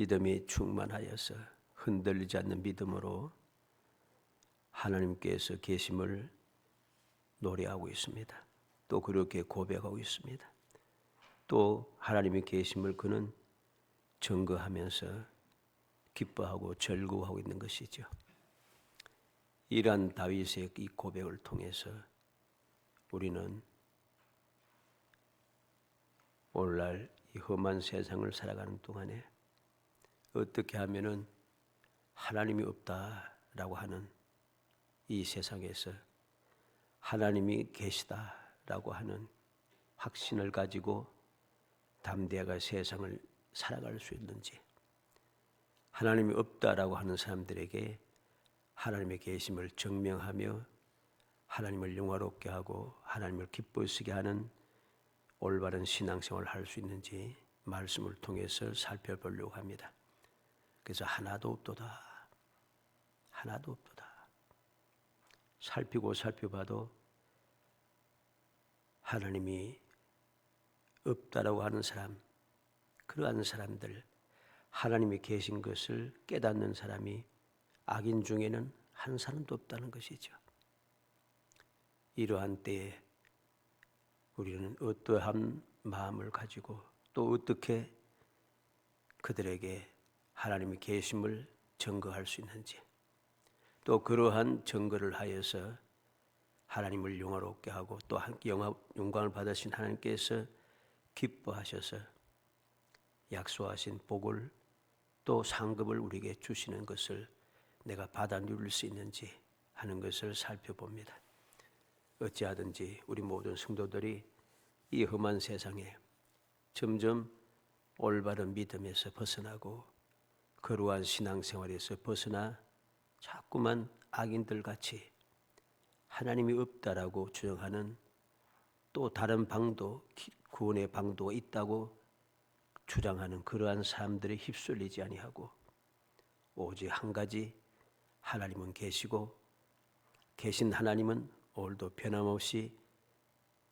믿음이 충만하여서 흔들리지 않는 믿음으로 하나님께서 계심을 노래하고 있습니다. 또 그렇게 고백하고 있습니다. 또 하나님의 계심을 그는 증거하면서 기뻐하고 즐거워하고 있는 것이죠. 이러한 다윗의 이 고백을 통해서 우리는 오늘날 이 험한 세상을 살아가는 동안에 어떻게 하면은 하나님이 없다라고 하는 이 세상에서 하나님이 계시다라고 하는 확신을 가지고 담대하게 세상을 살아갈 수 있는지, 하나님이 없다라고 하는 사람들에게 하나님의 계심을 증명하며 하나님을 영화롭게 하고 하나님을 기쁘시게 하는 올바른 신앙생활을 할 수 있는지 말씀을 통해서 살펴보려고 합니다. 그래서 하나도 없도다. 하나도 없도다. 살펴봐도 하나님이 없다라고 하는 사람, 그러한 사람들, 하나님이 계신 것을 깨닫는 사람이 악인 중에는 한 사람도 없다는 것이죠. 이러한 때에 우리는 어떠한 마음을 가지고 또 어떻게 그들에게 하나님의 계심을 증거할 수 있는지, 또 그러한 증거를 하여서 하나님을 영화롭게 하고 또 영광을 받으신 하나님께서 기뻐하셔서 약속하신 복을 또 상급을 우리에게 주시는 것을 내가 받아 누릴 수 있는지 하는 것을 살펴봅니다. 어찌하든지 우리 모든 성도들이 이 험한 세상에 점점 올바른 믿음에서 벗어나고 거룩한 신앙생활에서 벗어나 자꾸만 악인들같이 하나님이 없다라고 주장하는 또 다른 방도, 구원의 방도가 있다고 주장하는 그러한 사람들이 휩쓸리지 아니하고 오직 한 가지, 하나님은 계시고 계신 하나님은 오늘도 변함없이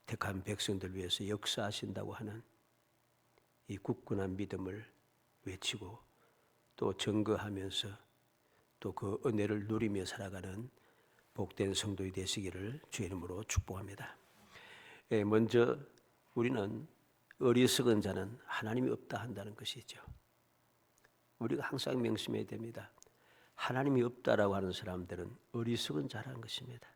택한 백성들 위해서 역사하신다고 하는 이 굳건한 믿음을 외치고 또 증거하면서 또 그 은혜를 누리며 살아가는 복된 성도이 되시기를 주의 이름으로 축복합니다. 먼저 우리는 어리석은 자는 하나님이 없다 한다는 것이죠. 우리가 항상 명심해야 됩니다. 하나님이 없다라고 하는 사람들은 어리석은 자라는 것입니다.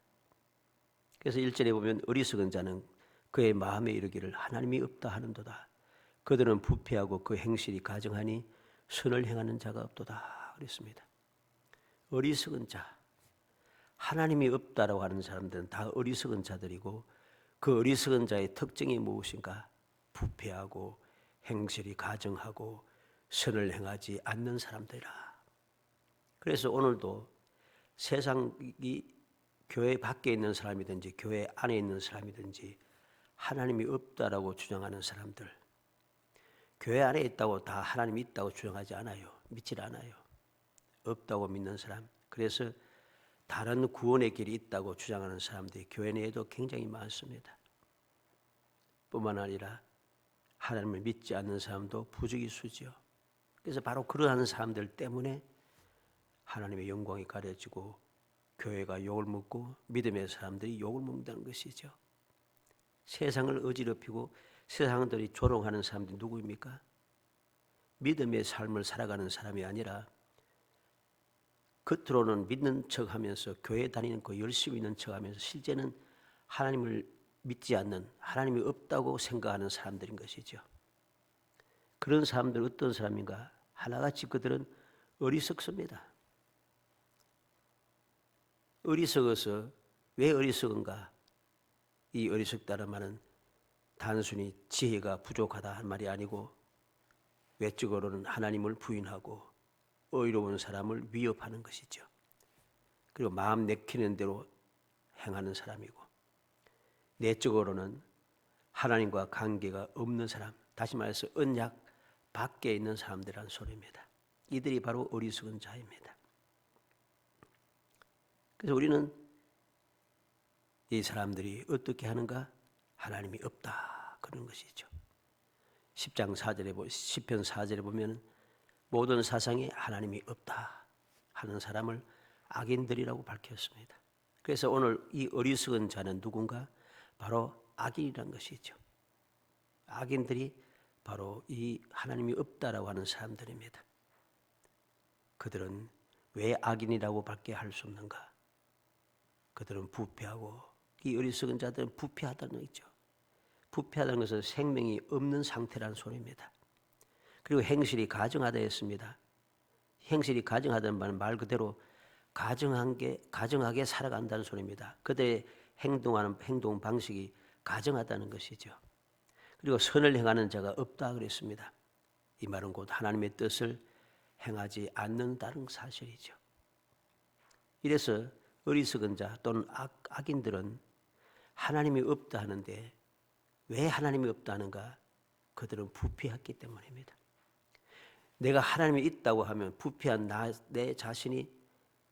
그래서 1절에 보면 어리석은 자는 그의 마음에 이르기를 하나님이 없다 하는도다. 그들은 부패하고 그 행실이 가증하니 선을 행하는 자가 없도다 그랬습니다. 어리석은 자, 하나님이 없다라고 하는 사람들은 다 어리석은 자들이고 그 어리석은 자의 특징이 무엇인가? 부패하고 행실이 가증하고 선을 행하지 않는 사람들이라. 그래서 오늘도 세상이 교회 밖에 있는 사람이든지 교회 안에 있는 사람이든지 하나님이 없다라고 주장하는 사람들, 교회 안에 있다고 다 하나님이 있다고 주장하지 않아요. 믿질 않아요. 없다고 믿는 사람, 그래서 다른 구원의 길이 있다고 주장하는 사람들이 교회 내에도 굉장히 많습니다. 뿐만 아니라 하나님을 믿지 않는 사람도 부득이수죠. 그래서 바로 그러한 사람들 때문에 하나님의 영광이 가려지고 교회가 욕을 먹고 믿음의 사람들이 욕을 먹는다는 것이죠. 세상을 어지럽히고 세상들이 조롱하는 사람들이 누구입니까? 믿음의 삶을 살아가는 사람이 아니라 겉으로는 믿는 척하면서 교회 다니는 거 열심히 있는 척하면서 실제는 하나님을 믿지 않는, 하나님이 없다고 생각하는 사람들인 것이죠. 그런 사람들은 어떤 사람인가? 하나같이 그들은 어리석습니다. 어리석어서 왜 어리석은가? 이 어리석다는 말은 단순히 지혜가 부족하다 한 말이 아니고 외적으로는 하나님을 부인하고 의로운 사람을 위협하는 것이죠. 그리고 마음 내키는 대로 행하는 사람이고 내적으로는 하나님과 관계가 없는 사람, 다시 말해서 언약 밖에 있는 사람들이라는 소리입니다. 이들이 바로 어리석은 자입니다. 그래서 우리는 이 사람들이 어떻게 하는가? 하나님이 없다 그런 것이죠. 10장 4절에 시편 4절에 보면 모든 사상에 하나님이 없다 하는 사람을 악인들이라고 밝혔습니다. 그래서 오늘 이 어리석은 자는 누군가? 바로 악인이란 것이죠. 악인들이 바로 이 하나님이 없다라고 하는 사람들입니다. 그들은 왜 악인이라고 밝게 할 수 없는가? 그들은 부패하고, 이 어리석은 자들은 부패하다는 거죠. 부패하다는 것은 생명이 없는 상태라는 소리입니다. 그리고 행실이 가증하다 했습니다. 행실이 가증하다는 말은 말 그대로 가증하게 살아간다는 소리입니다. 그들의 행동하는 행동 방식이 가증하다는 것이죠. 그리고 선을 행하는 자가 없다 그랬습니다. 이 말은 곧 하나님의 뜻을 행하지 않는다는 사실이죠. 이래서 어리석은 자 또는 악인들은 하나님이 없다 하는데 왜 하나님이 없다 하는가? 그들은 부패했기 때문입니다. 내가 하나님이 있다고 하면 부패한 내 자신이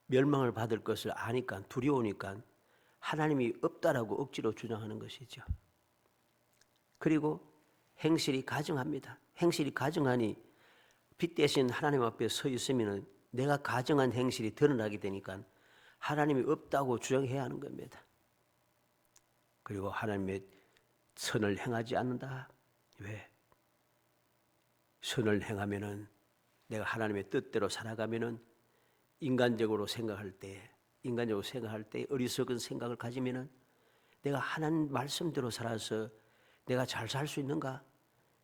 멸망을 받을 것을 아니까, 두려우니까 하나님이 없다라고 억지로 주장하는 것이죠. 그리고 행실이 가증합니다. 행실이 가증하니 빛 대신 하나님 앞에 서 있으면 내가 가증한 행실이 드러나게 되니까 하나님이 없다고 주장해야 하는 겁니다. 그리고 하나님의 선을 행하지 않는다. 왜? 선을 행하면은, 내가 하나님의 뜻대로 살아가면은 인간적으로 생각할 때 어리석은 생각을 가지면은 내가 하나님 말씀대로 살아서 내가 잘 살 수 있는가?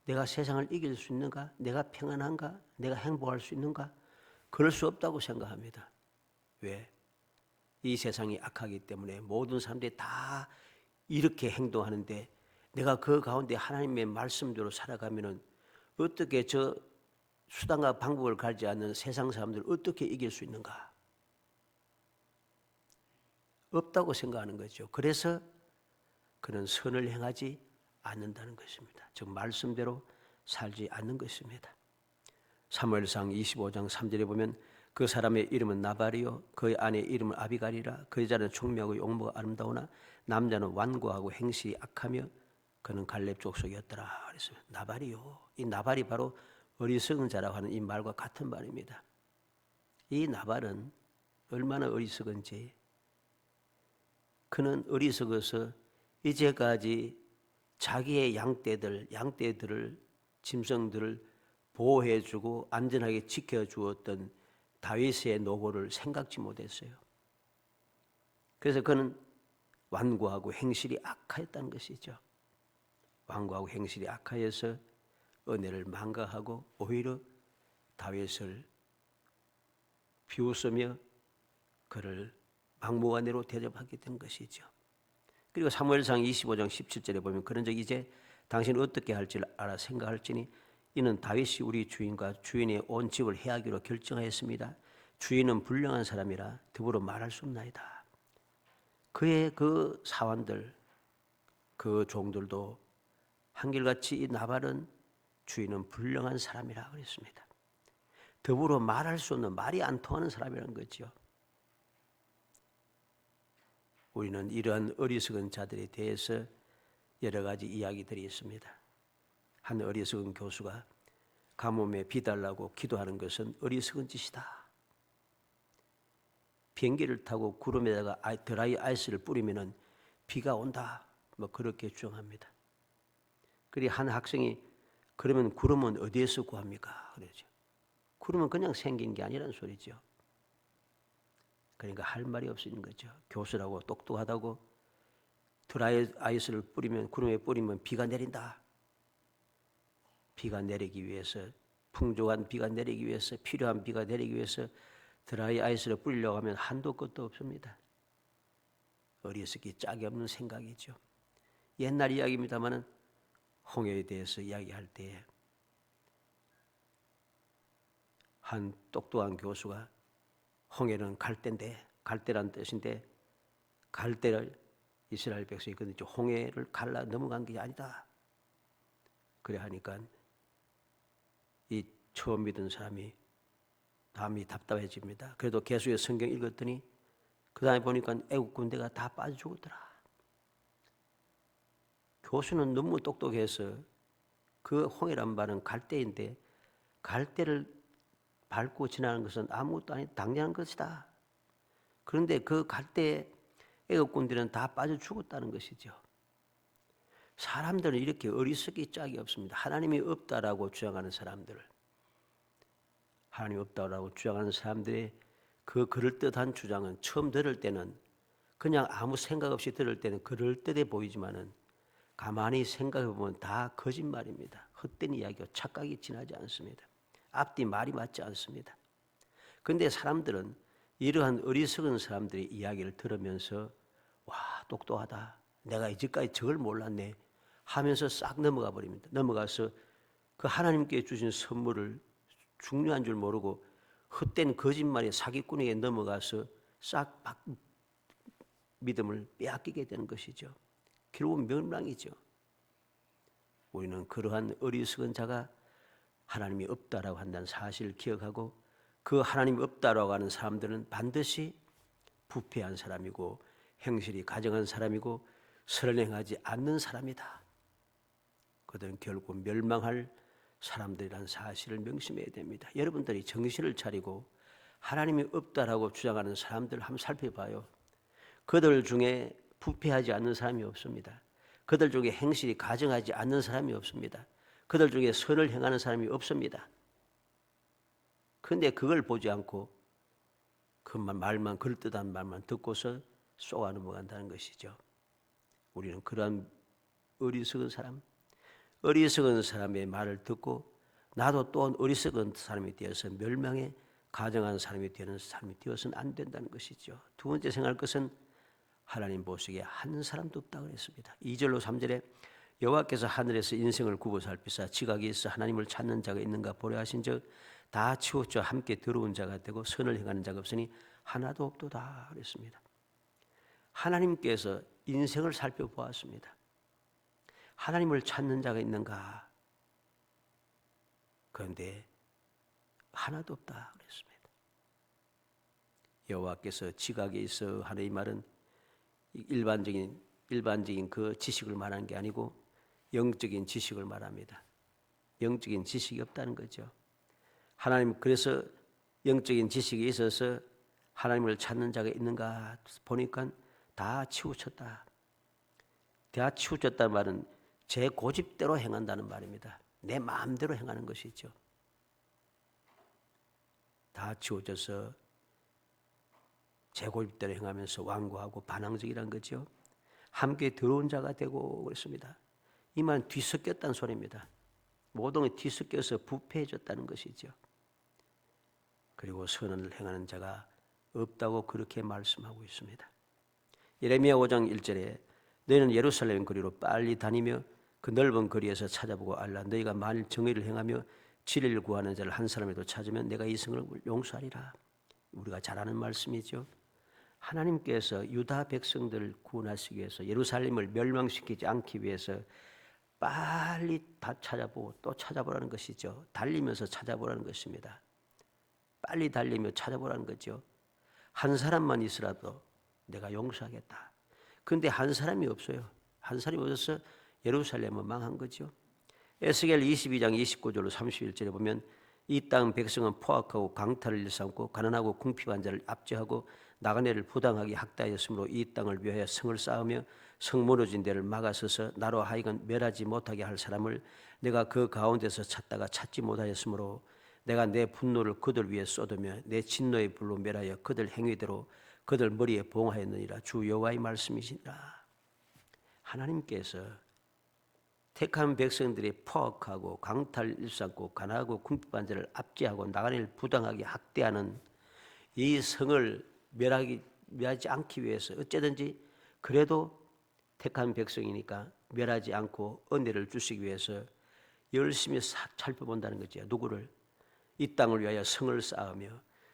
내가 세상을 이길 수 있는가? 내가 평안한가? 내가 행복할 수 있는가? 그럴 수 없다고 생각합니다. 왜? 이 세상이 악하기 때문에 모든 사람들이 다 이렇게 행동하는데 내가 그 가운데 하나님의 말씀대로 살아가면은 어떻게 저 수단과 방법을 가리지 않는 세상 사람들을 어떻게 이길 수 있는가? 없다고 생각하는 거죠. 그래서 그는 선을 행하지 않는다는 것입니다. 즉 말씀대로 살지 않는 것입니다. 사무엘상 25장 3절에 보면 그 사람의 이름은 나발이요 그의 아내의 이름은 아비갈이라. 그 여자는 총명하고 용모가 아름다우나 남자는 완고하고 행실이 악하며 그는 갈렙 족속이었더라. 그래서 나발이요. 이 나발이 바로 어리석은 자라고 하는 이 말과 같은 말입니다. 이 나발은 얼마나 어리석은지, 그는 어리석어서 이제까지 자기의 양떼들을 짐승들을 보호해주고 안전하게 지켜주었던 다윗의 노고를 생각지 못했어요. 그래서 그는 완고하고 행실이 악하였다는 것이죠. 완고하고 행실이 악하여서 은혜를 망각하고 오히려 다윗을 비웃으며 그를 막무가내로 대접하게 된 것이죠. 그리고 사무엘상 25장 17절에 보면 그런즉 이제 당신은 어떻게 할지를 알아 생각할지니 이는 다윗이 우리 주인과 주인의 온 집을 해하기로 결정하였습니다. 주인은 불량한 사람이라 더불어 말할 수 없나이다. 그의 그 사환들, 그 종들도 한결같이 이 나발은 주인은 불량한 사람이라 그랬습니다. 더불어 말할 수 없는, 말이 안 통하는 사람이라는 거죠. 우리는 이러한 어리석은 자들에 대해서 여러 가지 이야기들이 있습니다. 한 어리석은 교수가 가뭄에 비 달라고 기도하는 것은 어리석은 짓이다. 비행기를 타고 구름에다가 드라이 아이스를 뿌리면 비가 온다. 뭐 그렇게 주장합니다. 그리고 한 학생이 그러면 구름은 어디에서 구합니까? 그러죠. 구름은 그냥 생긴 게 아니라는 소리죠. 그러니까 할 말이 없는 거죠. 교수라고 똑똑하다고 드라이 아이스를 뿌리면, 구름에 뿌리면 비가 내린다. 비가 내리기 위해서, 풍족한 비가 내리기 위해서, 필요한 비가 내리기 위해서 드라이 아이스를 뿌리려고 하면 한도 끝도 없습니다. 어리석기 짝이 없는 생각이죠. 옛날 이야기입니다마는 홍해에 대해서 이야기할 때에 한 똑똑한 교수가 홍해는 갈대인데, 갈대란 뜻인데 갈대를 이스라엘 백성이 건너죠. 홍해를 갈라 넘어간 게 아니다. 그래 하니까 이 처음 믿은 사람이 마음이 답답해집니다. 그래도 개수의 성경 읽었더니 그 다음에 보니까 애국 군대가 다 빠져 죽었더라. 교수는 너무 똑똑해서 그 홍해란 말은 갈대인데 갈대를 밟고 지나는 것은 아무것도 아니 당연한 것이다. 그런데 그 갈 때 애국군들은 다 빠져 죽었다는 것이죠. 사람들은 이렇게 어리석기 짝이 없습니다. 하나님이 없다라고 주장하는 사람들, 하나님이 없다라고 주장하는 사람들의 그 그럴듯한 주장은 처음 들을 때는 그냥 아무 생각 없이 들을 때는 그럴듯해 보이지만은 가만히 생각해 보면 다 거짓말입니다. 헛된 이야기고 착각이 지나지 않습니다. 앞뒤 말이 맞지 않습니다. 그런데 사람들은 이러한 어리석은 사람들의 이야기를 들으면서 와, 똑똑하다. 내가 이제까지 저걸 몰랐네 하면서 싹 넘어가 버립니다. 넘어가서 그 하나님께 주신 선물을 중요한 줄 모르고 헛된 거짓말의 사기꾼에게 넘어가서 싹 믿음을 빼앗기게 되는 것이죠. 결국은 멸망이죠. 우리는 그러한 어리석은 자가 하나님이 없다라고 한다는 사실을 기억하고 그 하나님이 없다라고 하는 사람들은 반드시 부패한 사람이고 행실이 가정한 사람이고 선행하지 않는 사람이다. 그들은 결국 멸망할 사람들이라는 사실을 명심해야 됩니다. 여러분들이 정신을 차리고 하나님이 없다라고 주장하는 사람들 한번 살펴봐요. 그들 중에 부패하지 않는 사람이 없습니다. 그들 중에 행실이 가정하지 않는 사람이 없습니다. 그들 중에 선을 행하는 사람이 없습니다. 그런데 그걸 보지 않고 그 말만 그럴듯한 말만 듣고서 쏘아 넘어간다는 것이죠. 우리는 그러한 어리석은 사람의 말을 듣고 나도 또 어리석은 사람이 되어서 멸망에 가정한 사람이 되는 사람이 되어서는 안 된다는 것이죠. 두 번째 생각할 것은 하나님 보시기에 한 사람도 없다 그랬습니다. 2절로 3절에 여호와께서 하늘에서 인생을 굽어 살피사 지각이 있어 하나님을 찾는 자가 있는가 보려 하신즉 다 치우쳐 함께 더러운 자가 되고 선을 행하는 자가 없으니 하나도 없도다 그랬습니다. 하나님께서 인생을 살펴보았습니다. 하나님을 찾는 자가 있는가? 그런데 하나도 없다 그랬습니다. 여호와께서 지각에 있어 하는 이 말은 일반적인 그 지식을 말하는 게 아니고 영적인 지식을 말합니다. 영적인 지식이 없다는 거죠. 하나님 그래서 영적인 지식이 있어서 하나님을 찾는 자가 있는가 보니까 다 치우쳤다. 다 치우쳤다는 말은 제 고집대로 행한다는 말입니다. 내 마음대로 행하는 것이죠. 다 치우쳐서 제 고집대로 행하면서 완고하고 반항적이라는 거죠. 함께 더러운 자가 되고 그랬습니다. 이 말은 뒤섞였다는 소리입니다. 모든 게 뒤섞여서 부패해졌다는 것이죠. 그리고 선을 행하는 자가 없다고 그렇게 말씀하고 있습니다. 예레미야 5장 1절에 너희는 예루살렘 거리로 빨리 다니며 그 넓은 거리에서 찾아보고 알라. 너희가 만일 정의를 행하며 진리를 구하는 자를 한 사람이라도 찾으면 내가 이 성을 용서하리라. 우리가 잘 아는 말씀이죠. 하나님께서 유다 백성들을 구원하시기 위해서 예루살렘을 멸망시키지 않기 위해서 빨리 다 찾아보고 또 찾아보라는 것이죠. 달리면서 찾아보라는 것입니다. 빨리 달리며 찾아보라는 거죠. 한 사람만 있으라도 내가 용서하겠다. 그런데 한 사람이 없어요. 한 사람이 없어서 예루살렘은 망한 거죠. 에스겔 22장 29절로 31절에 보면 이 땅 백성은 포악하고 강탈을 일삼고 가난하고 궁핍한 자를 압제하고 나그네를 부당하게 학대하였으므로 이 땅을 위하여 성을 쌓으며 성 무너진 데를 막아서서 나로 하여금 멸하지 못하게 할 사람을 내가 그 가운데서 찾다가 찾지 못하였으므로 내가 내 분노를 그들 위에 쏟으며 내 진노의 불로 멸하여 그들 행위대로 그들 머리에 봉하였느니라. 주 여호와의 말씀이시니라. 하나님께서 택한 백성들이 포악하고 강탈 일삼고 가난하고 궁핍한 자를 압제하고 나그네를 부당하게 학대하는 이 성을 멸하지 않기 위해서 어쨌든지 그래도 택한 백성이니까 멸하지 않고 은혜를 주시기 위해서 열심히 살펴본다는 거죠. 누구를? 이 땅을 위하여 성을 쌓으며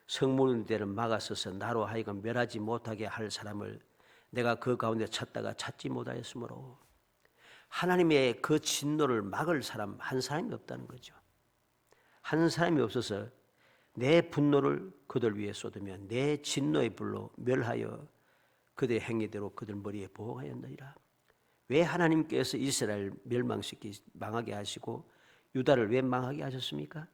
성무는 데를 막아서서 나로 하여금 멸하지 못하게 할 사람을 내가 그 가운데 찾다가 찾지 못하였으므로 하나님의 그 진노를 막을 사람 한 사람이 없다는 거죠. 한 사람이 없어서 내 분노를 그들 위에 쏟으며 내 진노의 불로 멸하여 그들의 행위대로 그들 머리에 보호하였느니라. 왜 하나님께서 이스라엘 망하게 하시고 유다를 왜 망하게 하셨습니까?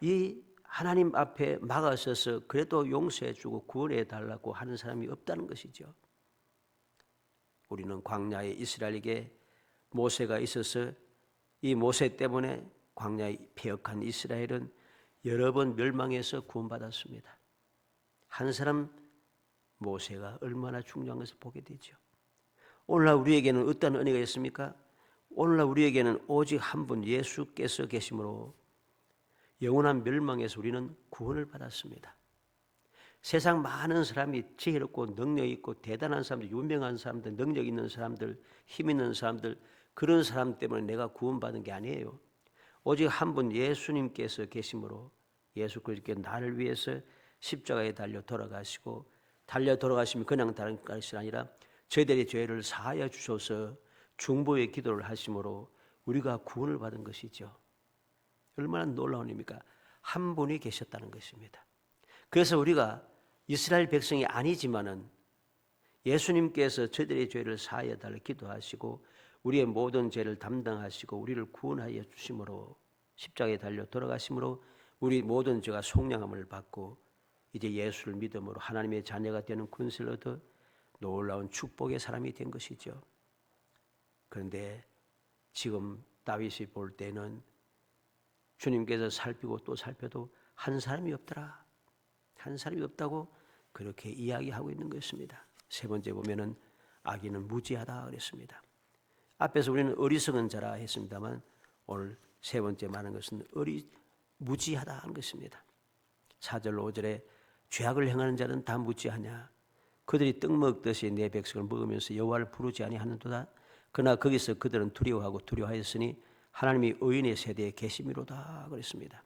이 하나님 앞에 막아서서 그래도 용서해주고 구원해달라고 하는 사람이 없다는 것이죠. 우리는 광야에 이스라엘에게 모세가 있어서 이 모세 때문에 광야에 패역한 이스라엘은 여러 번 멸망해서 구원받았습니다. 한 사람 모세가 얼마나 중요한 것을 보게 되죠. 오늘날 우리에게는 어떤 은혜가 있습니까? 오늘날 우리에게는 오직 한 분 예수께서 계심으로 영원한 멸망에서 우리는 구원을 받았습니다. 세상 많은 사람이 지혜롭고 능력 있고 대단한 사람들, 유명한 사람들, 능력 있는 사람들, 힘 있는 사람들, 그런 사람 때문에 내가 구원받은 게 아니에요. 오직 한 분 예수님께서 계심으로 예수 그리스도께 나를 위해서 십자가에 달려 돌아가시고 달려 돌아가시면 그냥 다른 것이 아니라 저희들의 죄를 사하여 주셔서 중보의 기도를 하심으로 우리가 구원을 받은 것이죠. 얼마나 놀라운 일입니까? 한 분이 계셨다는 것입니다. 그래서 우리가 이스라엘 백성이 아니지만은 예수님께서 저희들의 죄를 사하여 달라 기도하시고 우리의 모든 죄를 담당하시고 우리를 구원하여 주심으로 십자가에 달려 돌아가심으로 우리 모든 죄가 속량함을 받고 이제 예수를 믿음으로 하나님의 자녀가 되는 권세를 얻어 놀라운 축복의 사람이 된 것이죠. 그런데 지금 다윗이 볼 때는 주님께서 살피고 또 살펴도 한 사람이 없더라. 한 사람이 없다고 그렇게 이야기하고 있는 것입니다. 세 번째 보면은 악인은 무지하다 그랬습니다. 앞에서 우리는 어리석은 자라 했습니다만 오늘 세 번째 말하는 것은 무지하다 하는 것입니다. 4절 5절에 죄악을 행하는 자는 다 무지하냐. 그들이 떡 먹듯이 내 백성을 먹으면서 여호와를 부르지 아니하는도다. 그러나 거기서 그들은 두려워하고 두려워하였으니 하나님이 의인의 세대에 계심이로다 그랬습니다.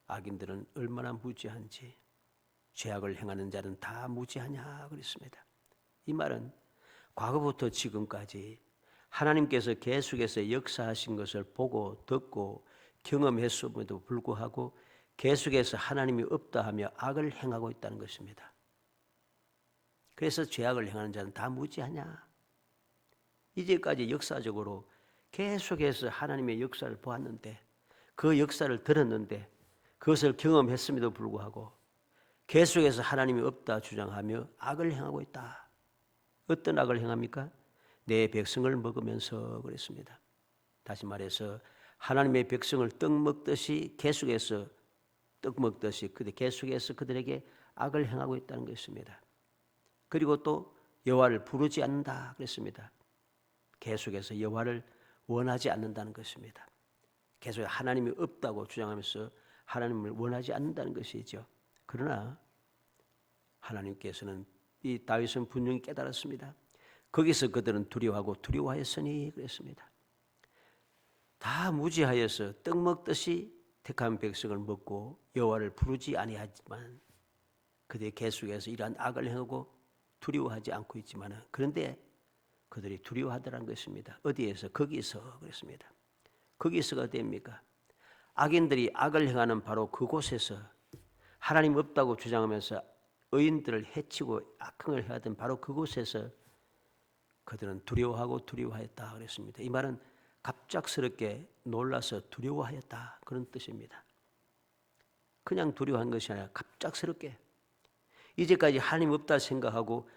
악인들은 얼마나 무지한지 죄악을 행하는 자는 다 무지하냐 그랬습니다. 이 말은 과거부터 지금까지 하나님께서 계속해서 역사하신 것을 보고 듣고 경험했음에도 불구하고 계속해서 하나님이 없다 하며 악을 행하고 있다는 것입니다. 그래서 죄악을 행하는 자는 다 무지하냐. 이제까지 역사적으로 계속해서 하나님의 역사를 보았는데 그 역사를 들었는데 그것을 경험했음에도 불구하고 계속해서 하나님이 없다 주장하며 악을 행하고 있다. 어떤 악을 행합니까? 내 백성을 먹으면서 그랬습니다. 다시 말해서 하나님의 백성을 떡 먹듯이 계속해서 떡 먹듯이 계속해서 그들에게 악을 행하고 있다는 것입니다. 그리고 또 여호와를 부르지 않는다 그랬습니다. 계속해서 여호와를 원하지 않는다는 것입니다. 계속 하나님이 없다고 주장하면서 하나님을 원하지 않는다는 것이죠. 그러나 하나님께서는 이 다윗은 분명히 깨달았습니다. 거기서 그들은 두려워하고 두려워하였으니 그랬습니다. 다 무지하여서 떡 먹듯이 택한 백성을 먹고 여호와를 부르지 아니하지만 그들이 계속해서 이러한 악을 행하고 두려워하지 않고 있지만 그런데 그들이 두려워하더라는 것입니다. 어디에서? 거기서 그랬습니다. 거기서가 어디입니까? 악인들이 악을 행하는 바로 그곳에서 하나님 없다고 주장하면서 의인들을 해치고 악행을 하던 바로 그곳에서 그들은 두려워하고 두려워하였다 그랬습니다. 이 말은 갑작스럽게 놀라서 두려워하였다 그런 뜻입니다. 그냥 두려워한 것이 아니라 갑작스럽게 이제까지 하나님 없다 생각하고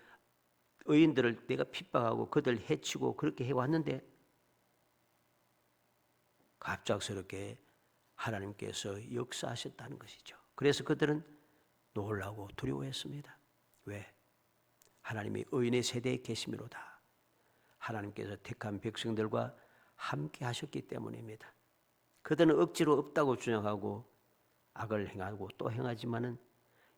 의인들을 내가 핍박하고 그들 해치고 그렇게 해왔는데 갑작스럽게 하나님께서 역사하셨다는 것이죠. 그래서 그들은 놀라고 두려워했습니다. 왜? 하나님이 의인의 세대에 계심이로다. 하나님께서 택한 백성들과 함께 하셨기 때문입니다. 그들은 억지로 없다고 주장하고 악을 행하고 또 행하지만은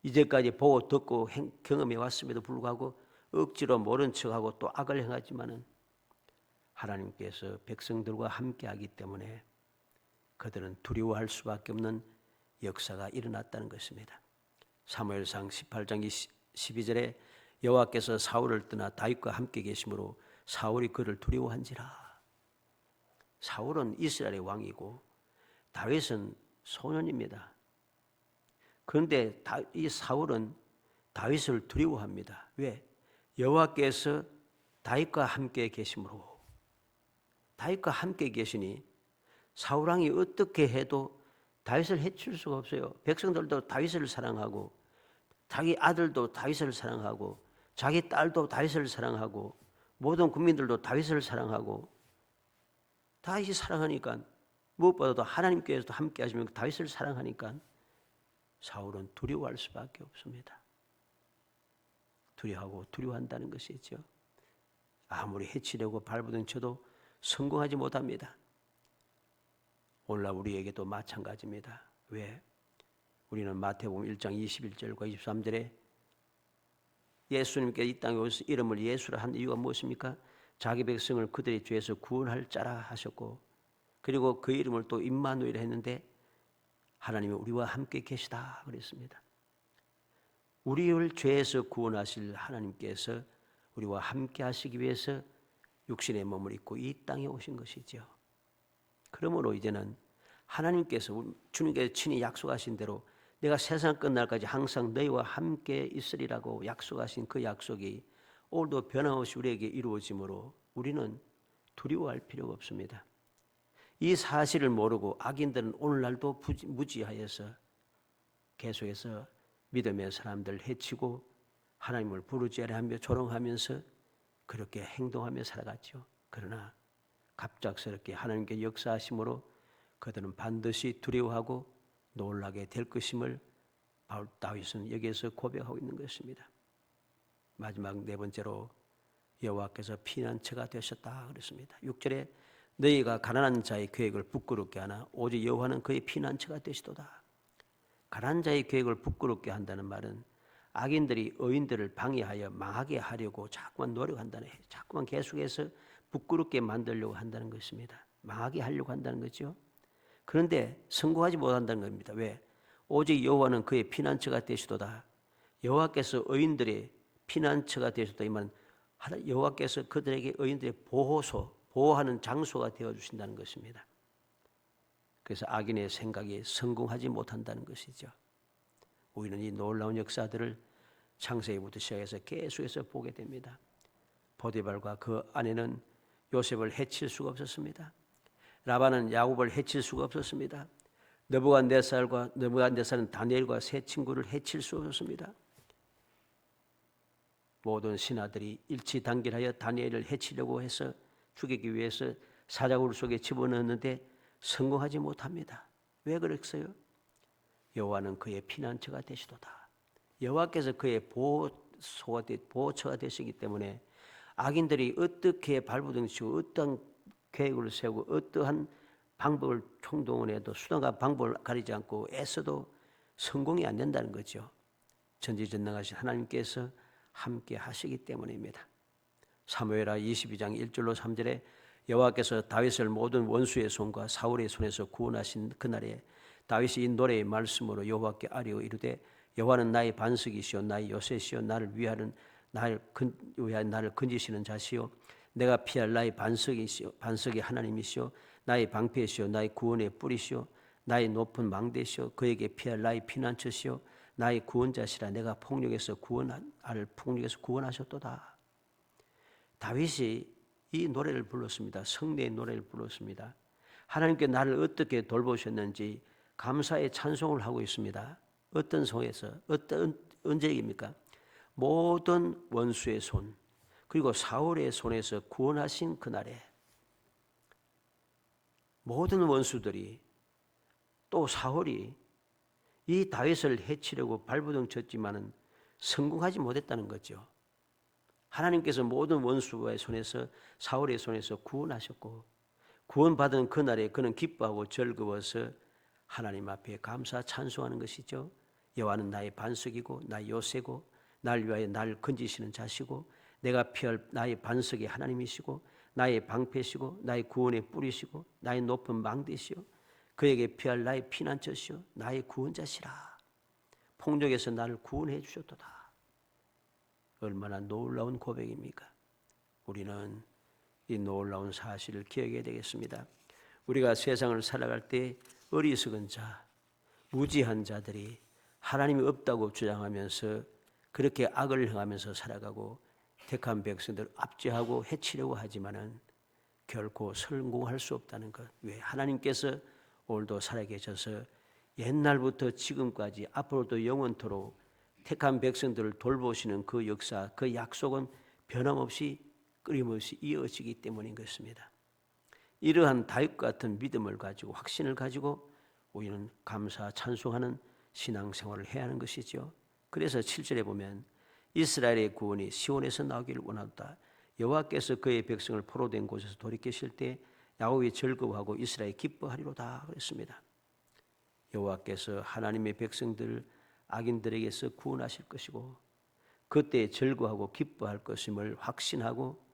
이제까지 보고 듣고 경험해 왔음에도 불구하고 억지로 모른 척하고 또 악을 행하지만은 하나님께서 백성들과 함께하기 때문에 그들은 두려워할 수밖에 없는 역사가 일어났다는 것입니다. 사무엘상 18장 12절에 여호와께서 사울을 떠나 다윗과 함께 계심으로 사울이 그를 두려워한지라. 사울은 이스라엘의 왕이고 다윗은 소년입니다. 그런데 이 사울은 다윗을 두려워합니다. 왜? 여호와께서 다윗과 함께 계심으로. 다윗과 함께 계시니 사울 왕이 어떻게 해도 다윗을 해칠 수가 없어요. 백성들도 다윗을 사랑하고 자기 아들도 다윗을 사랑하고 자기 딸도 다윗을 사랑하고 모든 국민들도 다윗을 사랑하고 다윗이 사랑하니까 무엇보다도 하나님께서도 함께 하시면 다윗을 사랑하니까 사울은 두려워할 수밖에 없습니다. 두려워한다는 것이죠. 아무리 해치려고 발버둥 쳐도 성공하지 못합니다. 오늘날 우리에게도 마찬가지입니다. 왜? 우리는 마태복음 1장 21절과 23절에 예수님께 이 땅에 오셔서 이름을 예수라 한 이유가 무엇입니까? 자기 백성을 그들의 죄에서 구원할 자라 하셨고 그리고 그 이름을 또 임마누엘 했는데 하나님이 우리와 함께 계시다 그랬습니다. 우리를 죄에서 구원하실 하나님께서 우리와 함께 하시기 위해서 육신의 몸을 입고 이 땅에 오신 것이죠. 그러므로 이제는 하나님께서 주님께서 친히 약속하신 대로 내가 세상 끝날까지 항상 너희와 함께 있으리라고 약속하신 그 약속이 오늘도 변함없이 우리에게 이루어지므로 우리는 두려워할 필요가 없습니다. 이 사실을 모르고 악인들은 오늘날도 무지하여서 계속해서 믿음의 사람들 해치고 하나님을 부르지 아니하며 조롱하면서 그렇게 행동하며 살아갔죠. 그러나 갑작스럽게 하나님께 역사하심으로 그들은 반드시 두려워하고 놀라게 될 것임을 다윗은 여기에서 고백하고 있는 것입니다. 마지막 네 번째로 여호와께서 피난처가 되셨다 그랬습니다. 6절에 너희가 가난한 자의 계획을 부끄럽게 하나 오직 여호와는 그의 피난처가 되시도다. 가난한 자의 계획을 부끄럽게 한다는 말은 악인들이 의인들을 방해하여 망하게 하려고 자꾸만 노력한다는 거예요. 자꾸만 계속해서 부끄럽게 만들려고 한다는 것입니다. 망하게 하려고 한다는 거죠. 그런데 성공하지 못한다는 겁니다. 왜? 오직 여호와는 그의 피난처가 되시도다. 여호와께서 의인들의 피난처가 되시도다. 이 말은 여호와께서 그들에게 의인들의 보호소, 보호하는 장소가 되어주신다는 것입니다. 그래서 악인의 생각이 성공하지 못한다는 것이죠. 우리는 이 놀라운 역사들을 창세기부터 시작해서 계속해서 보게 됩니다. 보디발과 그 아내는 요셉을 해칠 수가 없었습니다. 라반은 야곱을 해칠 수가 없었습니다. 느부갓네살은 다니엘과 세 친구를 해칠 수 없었습니다. 모든 신하들이 일치단결하여 다니엘을 해치려고 해서 죽이기 위해서 사자굴 속에 집어넣었는데 성공하지 못합니다. 왜 그랬어요? 여호와는 그의 피난처가 되시도다. 여호와께서 그의 보호처가 되시기 때문에 악인들이 어떻게 발버둥 치고 어떤 계획을 세우고 어떠한 방법을 총동원해도 수단과 방법을 가리지 않고 애써도 성공이 안 된다는 거죠. 전지전능하신 하나님께서 함께 하시기 때문입니다. 사무엘하 22장 1절로 3절에 여호와께서 다윗을 모든 원수의 손과 사울의 손에서 구원하신 그날에 다윗이 이 노래의 말씀으로 여호와께 아뢰어 이르되 여호와는 나의 반석이시오 나의 요새시오 나를 위하여 나를 건지시는 자시오 내가 피할 나의 반석이 하나님이시오 나의 방패시오 나의 구원의 뿌리시오 나의 높은 망대시오 그에게 피할 나의 피난처시오 나의 구원자시라 내가 폭력에서 구원하셨도다. 다윗이 이 노래를 불렀습니다. 성례의 노래를 불렀습니다. 하나님께 나를 어떻게 돌보셨는지 감사의 찬송을 하고 있습니다. 어떤 성에서 언제입니까? 모든 원수의 손 그리고 사울의 손에서 구원하신 그날에 모든 원수들이 또 사울이 이 다윗을 해치려고 발버둥 쳤지만은 성공하지 못했다는 거죠. 하나님께서 모든 원수의 손에서 사울의 손에서 구원하셨고 구원받은 그날에 그는 기뻐하고 즐거워서 하나님 앞에 감사 찬송하는 것이죠. 여호와는 나의 반석이고 나의 요새고 나를 위하여 나를 건지시는 자시고 내가 피할 나의 반석이 하나님이시고 나의 방패시고 나의 구원의 뿌리시고 나의 높은 망대시오 그에게 피할 나의 피난처시오 나의 구원자시라 폭력에서 나를 구원해 주셨도다. 얼마나 놀라운 고백입니까? 우리는 이 놀라운 사실을 기억해야 되겠습니다. 우리가 세상을 살아갈 때 어리석은 자, 무지한 자들이 하나님이 없다고 주장하면서 그렇게 악을 행하면서 살아가고 택한 백성들을 압제하고 해치려고 하지만은 결코 성공할 수 없다는 것. 왜? 하나님께서 오늘도 살아계셔서 옛날부터 지금까지 앞으로도 영원토록 택한 백성들을 돌보시는 그 역사, 그 약속은 변함없이 끊임없이 이어지기 때문인 것입니다. 이러한 다윗과 같은 믿음을 가지고 확신을 가지고 우리는 감사 찬송하는 신앙생활을 해야 하는 것이죠. 그래서 7절에 보면 이스라엘의 구원이 시온에서 나오기를 원하다. 여호와께서 그의 백성을 포로된 곳에서 돌이키실 때 야곱이 즐거워하고 이스라엘이 기뻐하리로다 그랬습니다. 여호와께서 하나님의 백성들을 악인들에게서 구원하실 것이고 그때 즐거워하고 기뻐할 것임을 확신하고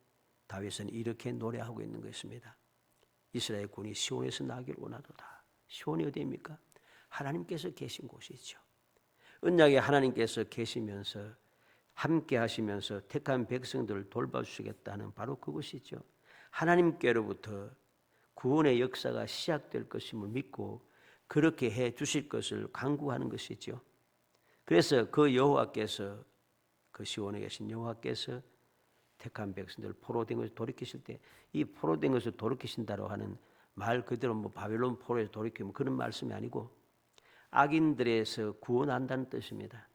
다윗은 이렇게 노래하고 있는 것입니다. 이스라엘 군이 시온에서 나기를 원하도다. 시온이 어디입니까? 하나님께서 계신 곳이죠. 언약의 하나님께서 계시면서 함께 하시면서 택한 백성들을 돌봐주시겠다는 바로 그것이죠. 하나님께로부터 구원의 역사가 시작될 것임을 믿고 그렇게 해 주실 것을 간구하는 것이죠. 그래서 그 여호와께서, 그 시온에 계신 여호와께서 택한 백성들 포로된 것을 돌이키실 때, 이 포로된 것을 돌이키신다고 하는 말 그대로 뭐 바벨론 포로에서 돌이키면 그런 말씀이 아니고 악인들에서 구원한다는 뜻입니다.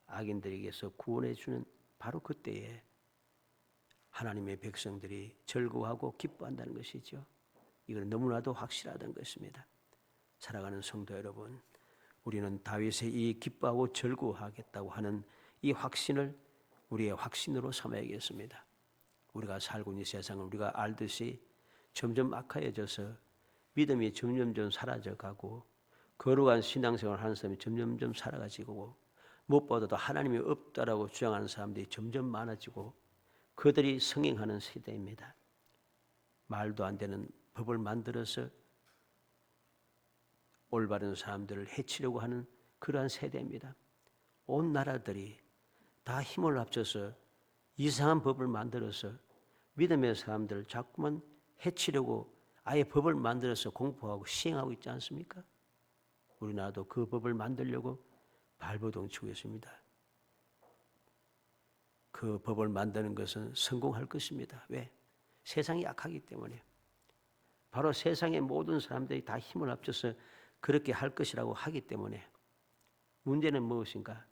악인들에게서 구원해 주는 바로 그때에 하나님의 백성들이 즐거워하고 기뻐한다는 것이죠. 이건 너무나도 확실하다는 것입니다. 사랑하는 성도 여러분, 우리는 다윗의 이 기뻐하고 즐거워하겠다고 하는 이 확신을 우리의 확신으로 삼아야겠습니다. 우리가 살고 있는 세상은 우리가 알듯이 점점 악화해져서 믿음이 점점점 사라져가고 거룩한 신앙생활을 하는 사람이 점점점 사라지고 무엇보다도 하나님이 없다라고 주장하는 사람들이 점점 많아지고 그들이 성행하는 세대입니다. 말도 안 되는 법을 만들어서 올바른 사람들을 해치려고 하는 그러한 세대입니다. 온 나라들이 다 힘을 합쳐서 이상한 법을 만들어서 믿음의 사람들을 자꾸만 해치려고 아예 법을 만들어서 공포하고 시행하고 있지 않습니까? 우리나라도 그 법을 만들려고 발버둥 치고 있습니다. 그 법을 만드는 것은 성공할 것입니다. 왜? 세상이 약하기 때문에. 바로 세상의 모든 사람들이 다 힘을 합쳐서 그렇게 할 것이라고 하기 때문에. 문제는 무엇인가?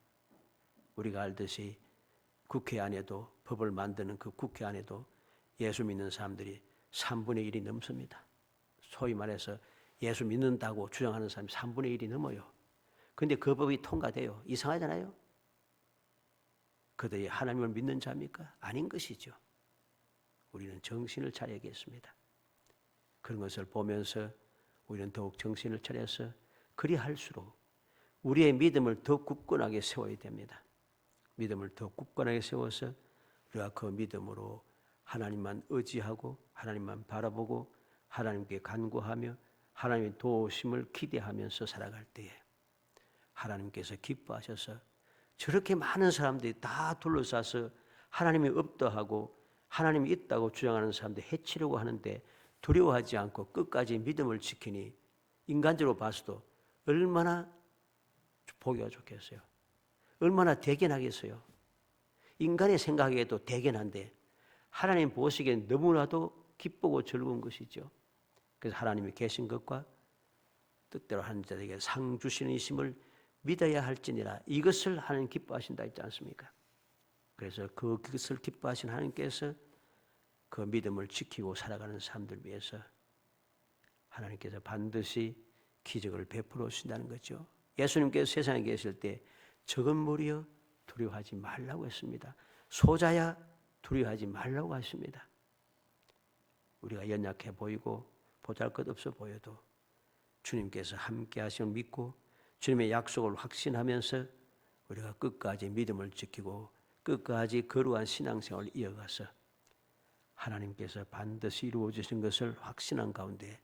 우리가 알듯이 국회 안에도, 법을 만드는 그 국회 안에도 예수 믿는 사람들이 3분의 1이 넘습니다. 소위 말해서 예수 믿는다고 주장하는 사람이 3분의 1이 넘어요. 그런데 그 법이 통과돼요. 이상하잖아요. 그들이 하나님을 믿는 자입니까? 아닌 것이죠. 우리는 정신을 차려야겠습니다. 그런 것을 보면서 우리는 더욱 정신을 차려서 그리할수록 우리의 믿음을 더 굳건하게 세워야 됩니다. 믿음을 더 굳건하게 세워서 우리가 그 믿음으로 하나님만 의지하고 하나님만 바라보고 하나님께 간구하며 하나님의 도우심을 기대하면서 살아갈 때에 하나님께서 기뻐하셔서 저렇게 많은 사람들이 다 둘러싸서 하나님이 없다 하고 하나님이 있다고 주장하는 사람들 해치려고 하는데 두려워하지 않고 끝까지 믿음을 지키니 인간적으로 봐서도 얼마나 보기가 좋겠어요. 얼마나 대견하겠어요. 인간의 생각에도 대견한데 하나님 보시기엔 너무나도 기쁘고 즐거운 것이죠. 그래서 하나님이 계신 것과 뜻대로 하는 자들에게 상 주시는 이심을 믿어야 할지니라. 이것을 하나님 기뻐하신다 했지 않습니까? 그래서 그것을 기뻐하신 하나님께서 그 믿음을 지키고 살아가는 사람들 위해서 하나님께서 반드시 기적을 베풀어 주신다는 거죠. 예수님께서 세상에 계실 때 적은 무리여 두려워하지 말라고 했습니다. 소자야 두려워하지 말라고 하십니다. 우리가 연약해 보이고 보잘것없어 보여도 주님께서 함께 하심을 믿고 주님의 약속을 확신하면서 우리가 끝까지 믿음을 지키고 끝까지 거룩한 신앙생활을 이어가서 하나님께서 반드시 이루어 주신 것을 확신한 가운데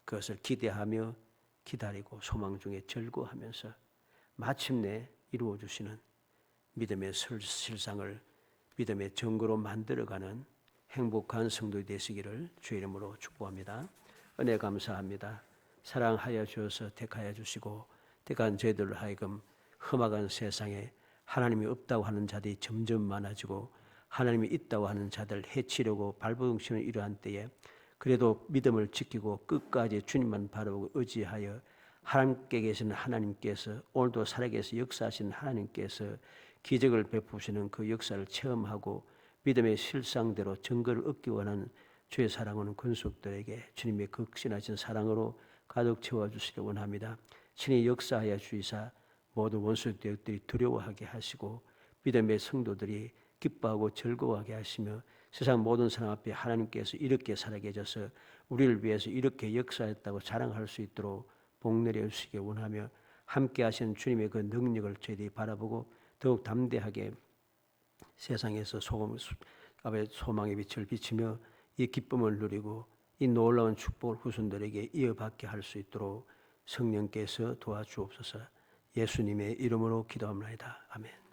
그것을 기대하며 기다리고 소망 중에 즐거워하면서 마침내 이루어 주시는 믿음의 실상을 믿음의 증거로 만들어가는 행복한 성도이 되시기를 주의 이름으로 축복합니다. 은혜 감사합니다. 사랑하여 주셔서 택하여 주시고 택한 저희들로 하여금 험악한 세상에 하나님이 없다고 하는 자들이 점점 많아지고 하나님이 있다고 하는 자들을 해치려고 발버둥치는 이러한 때에 그래도 믿음을 지키고 끝까지 주님만 바라보고 의지하여 하나님께 계시는 하나님께서 오늘도 살아계셔 역사하시는 하나님께서 기적을 베푸시는 그 역사를 체험하고 믿음의 실상대로 증거를 얻기 원하는 주의 사랑하는 권속들에게 주님의 극진하신 사랑으로 가득 채워주시기 원합니다. 친히 역사하여 주이사 모든 원수 대적들이 두려워하게 하시고 믿음의 성도들이 기뻐하고 즐거워하게 하시며 세상 모든 사람 앞에 하나님께서 이렇게 살아계셔서 우리를 위해서 이렇게 역사했다고 자랑할 수 있도록 복내려 주시기 원하며 함께 하시는 주님의 그 능력을 저희들이 바라보고 더욱 담대하게 세상에서 소망의 빛을 비치며 이 기쁨을 누리고 이 놀라운 축복을 후손들에게 이어받게 할 수 있도록 성령께서 도와주옵소서. 예수님의 이름으로 기도합니다. 아멘.